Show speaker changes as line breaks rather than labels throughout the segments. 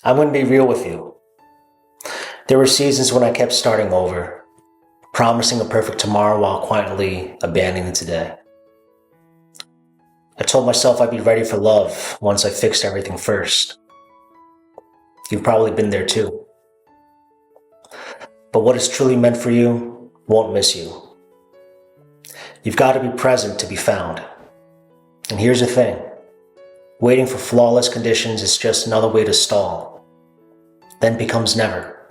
I'm going to be real with you. There were seasons when I kept starting over, promising a perfect tomorrow while quietly abandoning today. I told myself I'd be ready for love once I fixed everything first. You've probably been there too. But what is truly meant for you won't miss you. You've got to be present to be found. And here's the thing. Waiting for flawless conditions is just another way to stall. Then becomes never.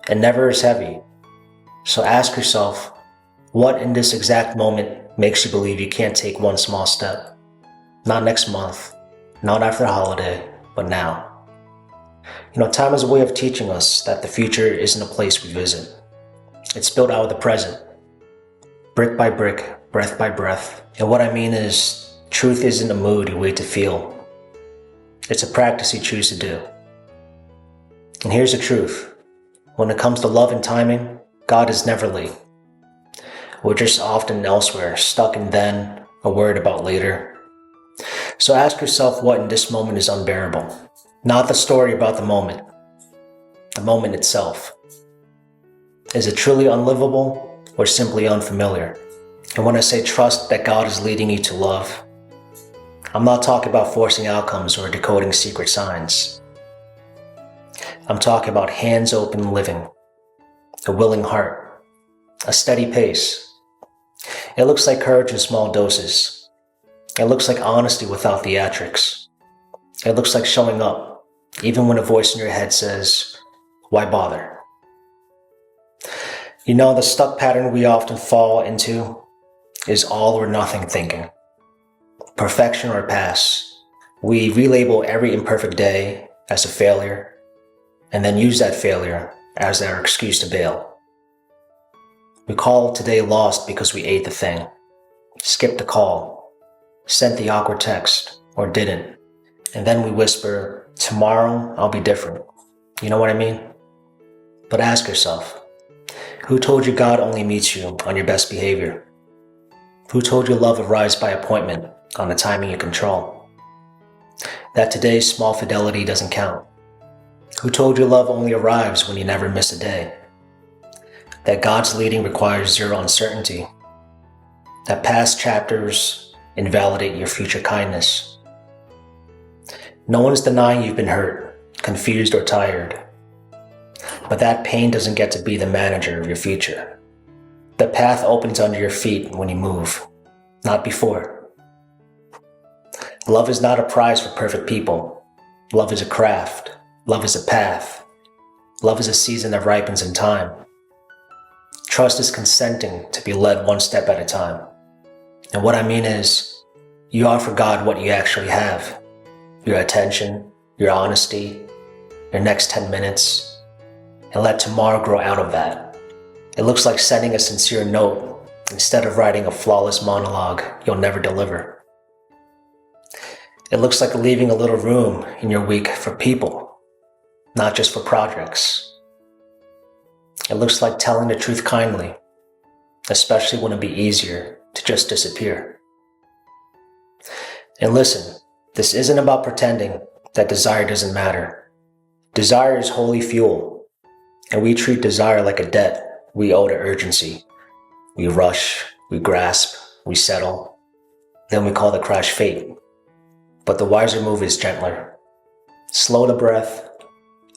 And never is heavy. So ask yourself, what in this exact moment makes you believe you can't take one small step? Not next month, not after the holiday, but now. Time is a way of teaching us that the future isn't a place we visit. It's built out of the present, brick by brick, breath by breath. And what I mean is, truth isn't a mood you wait to feel. It's a practice you choose to do. And here's the truth. When it comes to love and timing, God is never late. We're just often elsewhere, stuck in then, or worried about later. So ask yourself what in this moment is unbearable. Not the story about the moment itself. Is it truly unlivable or simply unfamiliar? And when I say trust that God is leading you to love, I'm not talking about forcing outcomes or decoding secret signs. I'm talking about hands-open living, a willing heart, a steady pace. It looks like courage in small doses. It looks like honesty without theatrics. It looks like showing up, even when a voice in your head says, why bother? The stuck pattern we often fall into is all or nothing thinking. Perfection or pass. We relabel every imperfect day as a failure, and then use that failure as our excuse to bail. We call today lost because we ate the thing, skipped the call, sent the awkward text, or didn't. And then we whisper, tomorrow I'll be different. You know what I mean? But ask yourself, who told you God only meets you on your best behavior? Who told you love arrives by appointment on the timing you control? That today's small fidelity doesn't count? Who told you love only arrives when you never miss a day? That God's leading requires zero uncertainty? That past chapters invalidate your future kindness? No one's denying you've been hurt, confused, or tired. But that pain doesn't get to be the manager of your future. The path opens under your feet when you move, not before. Love is not a prize for perfect people. Love is a craft. Love is a path. Love is a season that ripens in time. Trust is consenting to be led one step at a time. And what I mean is, you offer God what you actually have. Your attention, your honesty, your next 10 minutes, and let tomorrow grow out of that. It looks like sending a sincere note instead of writing a flawless monologue you'll never deliver. It looks like leaving a little room in your week for people, not just for projects. It looks like telling the truth kindly, especially when it'd be easier to just disappear. And listen, this isn't about pretending that desire doesn't matter. Desire is holy fuel, and we treat desire like a debt we owe to urgency. We rush, we grasp, we settle, then we call the crash fate. But the wiser move is gentler. Slow the breath,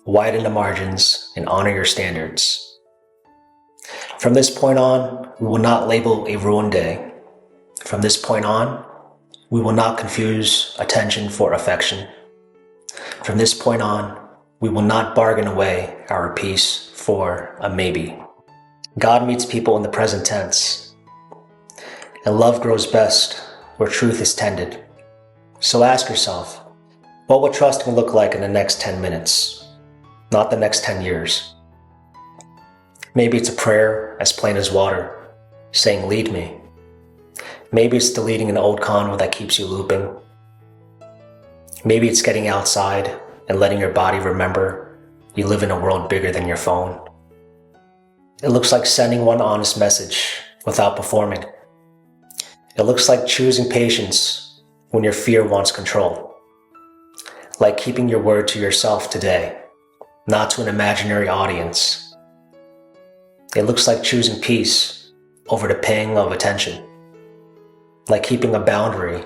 widen the margins, and honor your standards. From this point on, we will not label a ruined day. From this point on, we will not confuse attention for affection. From this point on, we will not bargain away our peace for a maybe. God meets people in the present tense, and love grows best where truth is tended. So ask yourself, what will trusting look like in the next 10 minutes, not the next 10 years? Maybe it's a prayer as plain as water, saying, lead me. Maybe it's deleting an old convo that keeps you looping. Maybe it's getting outside and letting your body remember you live in a world bigger than your phone. It looks like sending one honest message without performing. It looks like choosing patience when your fear wants control. like keeping your word to yourself today, not to an imaginary audience. It looks like choosing peace over the ping of attention, like keeping a boundary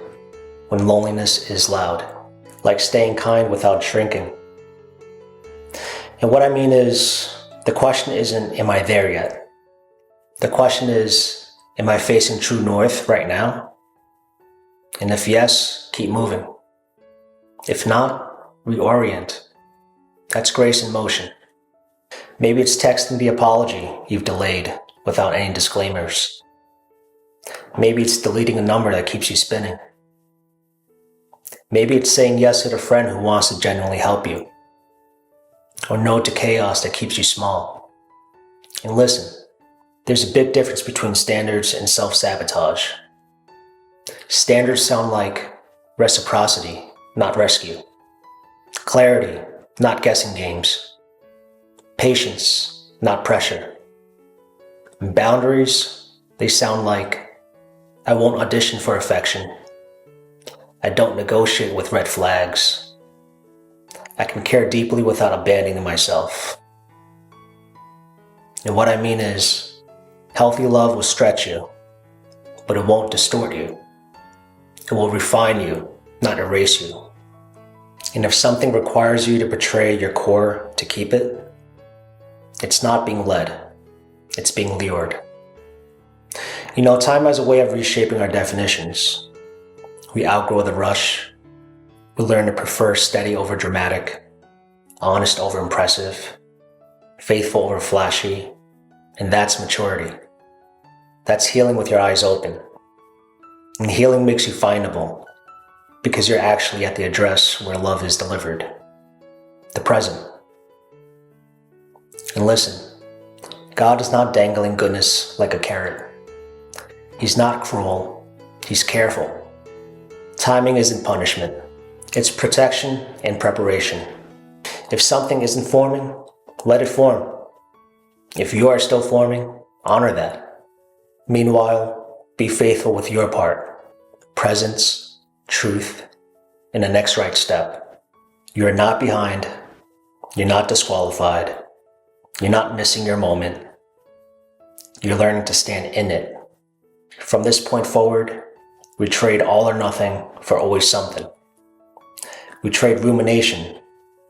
when loneliness is loud, like staying kind without shrinking. And what I mean is, the question isn't, am I there yet? The question is, am I facing true north right now? And if yes, keep moving. If not, reorient. That's grace in motion. Maybe it's texting the apology you've delayed without any disclaimers. Maybe it's deleting a number that keeps you spinning. Maybe it's saying yes to the friend who wants to genuinely help you. Or no to chaos that keeps you small. And listen, there's a big difference between standards and self-sabotage. Standards sound like reciprocity, not rescue. Clarity, not guessing games. Patience, not pressure. And boundaries, they sound like, I won't audition for affection. I don't negotiate with red flags. I can care deeply without abandoning myself. And what I mean is, healthy love will stretch you, but it won't distort you. It will refine you, not erase you. And if something requires you to betray your core to keep it, it's not being led, it's being lured. You know, time has a way of reshaping our definitions. We outgrow the rush. We learn to prefer steady over dramatic, honest over impressive, faithful over flashy, and that's maturity. That's healing with your eyes open. And healing makes you findable, because you're actually at the address where love is delivered, the present. And listen, God is not dangling goodness like a carrot. He's not cruel, He's careful. Timing isn't punishment, it's protection and preparation. If something isn't forming, let it form. If you are still forming, honor that. Meanwhile, be faithful with your part, presence, truth, and the next right step. You are not behind, you're not disqualified, you're not missing your moment. You're learning to stand in it. From this point forward, we trade all or nothing for always something. We trade rumination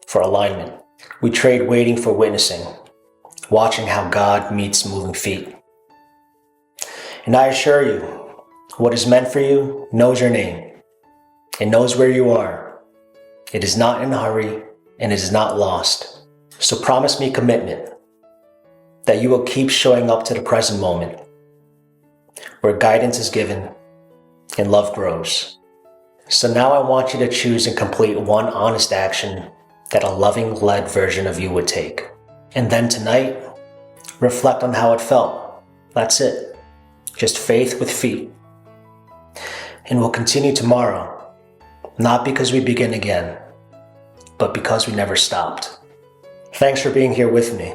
for alignment. We trade waiting for witnessing, watching how God meets moving feet. And I assure you, what is meant for you knows your name. It knows where you are. It is not in a hurry, and it is not lost. So promise me commitment that you will keep showing up to the present moment, where guidance is given and love grows. So now I want you to choose and complete one honest action that a loving-led version of you would take. And then tonight, reflect on how it felt. That's it. Just faith with feet. And we'll continue tomorrow, not because we begin again, but because we never stopped. Thanks for being here with me.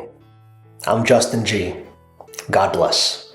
I'm Justin G. God bless.